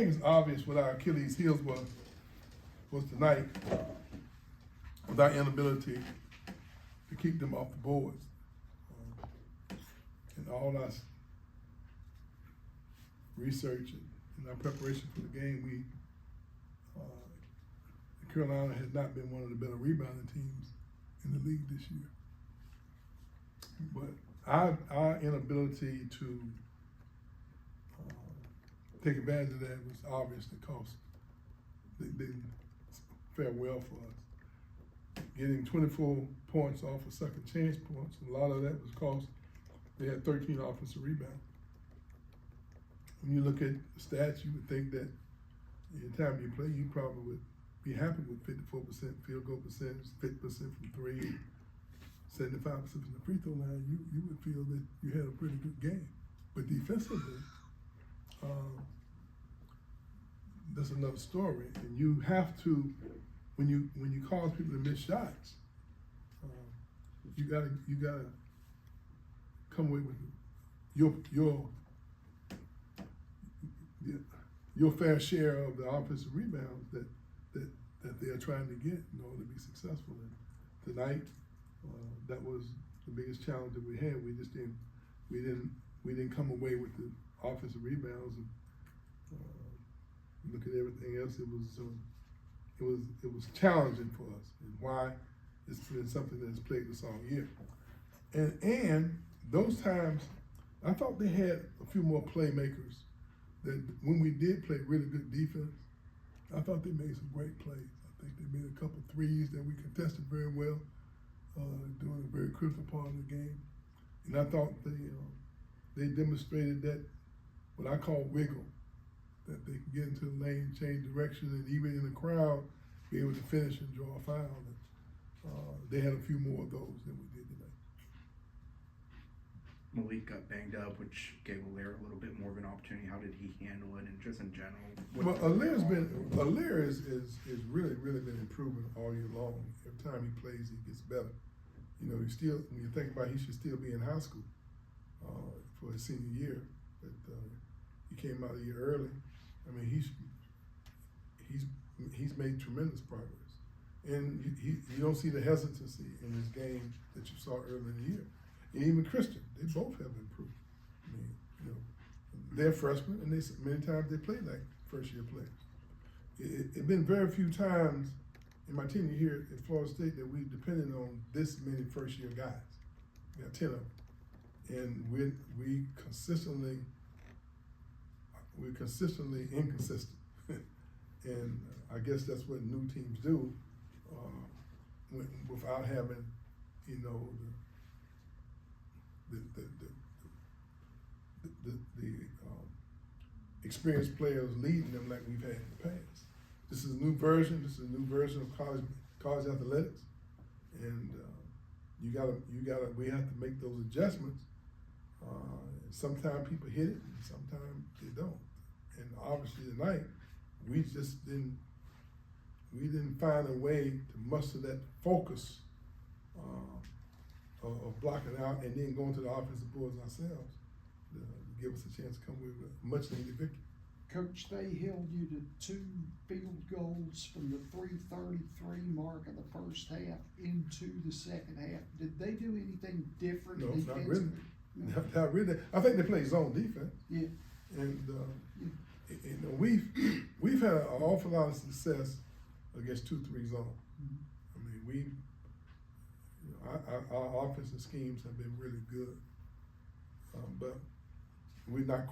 I think it's obvious what our Achilles heels was tonight, with our inability to keep them off the boards. And all our research and our preparation for the game, Carolina has not been one of the better rebounding teams in the league this year. But our inability to take advantage of that was obvious because they didn't fare well for us. Getting 24 points off of second chance points, a lot of that was because they had 13 offensive rebounds. When you look at the stats, you would think that any time you play, you probably would be happy with 54% field goal percentage, 50% from three, 75% from the free throw line. You would feel that you had a pretty good game. But defensively, that's another story. And you have to, when you cause people to miss shots, you gotta come away with your fair share of the offensive rebounds that they're trying to get in order to be successful. And tonight, that was the biggest challenge that we had. We didn't come away with the offensive rebounds. And look at everything else. It was challenging for us, and why it's been something that's plagued us all year. And those times, I thought they had a few more playmakers. That when we did play really good defense, I thought they made some great plays. I think they made a couple threes that we contested very well during a very critical part of the game. And I thought they demonstrated that, what I call wiggle, that they can get into the lane, change direction, and even in the crowd, be able to finish and draw a foul. And, they had a few more of those than we did tonight. Malik got banged up, which gave Allaire a little bit more of an opportunity. How did he handle it, and just in general? Well, Allaire is really been improving all year long. Every time he plays, he gets better. You know, when you think about it, he should still be in high school for his senior year, but he came out a year early. I mean, he's made tremendous progress, and you don't see the hesitancy in his game that you saw earlier in the year. And even Christian, they both have improved. I mean, you know, they're freshmen, and many times they play like first-year players. It's been very few times in my tenure here at Florida State that we depended on this many first-year guys. We got 10 of them, and we're consistently inconsistent. And I guess that's what new teams do without having, you know, the experienced players leading them like we've had in the past. This is a new version. This is a new version of college athletics, and we have to make those adjustments. Sometimes people hit it, and sometimes they don't. And obviously tonight, we didn't find a way to muster that focus of blocking out and then going to the offensive boards ourselves to give us a chance to come with a much needed victory. Coach, they held you to 2 field goals from the 3:33 mark of the first half into the second half. Did they do anything different? No, defensively? not really. No. Not really. I think they play zone defense. Yeah. And you know, we've had an awful lot of success against 2-3 zone. Mm-hmm. I mean, our offensive schemes have been really good, but we don't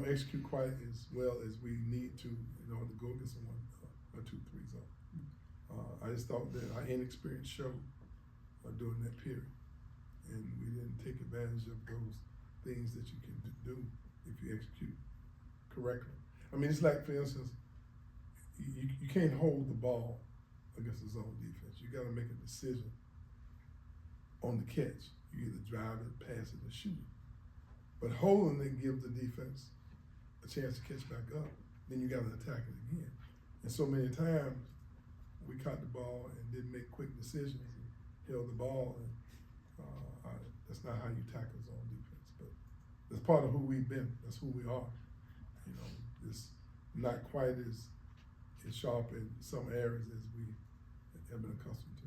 execute quite as well as we need to in order to go against a 2-3 zone. I just thought that our inexperience showed during that period, and we didn't take advantage of those things that you can do if you execute correctly. I mean, it's like, for instance, you can't hold the ball against the zone defense. You got to make a decision on the catch. You either drive it, pass it, or shoot it. But holding it gives the defense a chance to catch back up. Then you got to attack it again. And so many times we caught the ball and didn't make quick decisions and held the ball. And that's not how you tackle zone defense. But that's part of who we've been. That's who we are. you know, it's not quite as sharp in some areas as we have been accustomed to.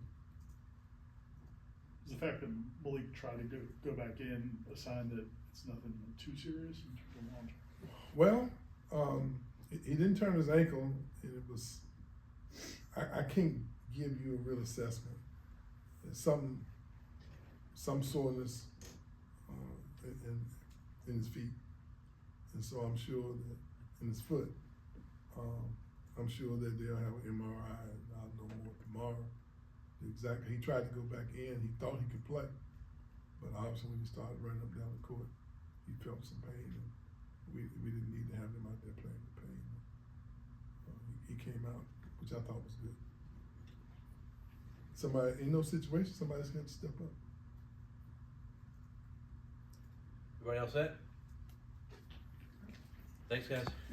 Is the fact that Malik tried to go back in a sign that it's nothing too serious in terms of long term? Well, he didn't turn his ankle, and it was, I can't give you a real assessment. It's some soreness in his feet, and so I'm sure that in his foot, I'm sure that they'll have an MRI, and I'll know more tomorrow. Exactly, he tried to go back in. He thought he could play, but obviously when he started running up down the court, he felt some pain, and we didn't need to have him out there playing with pain. He came out, which I thought was good. Somebody in those situations, somebody's got to step up. Everybody else set? Thanks, guys.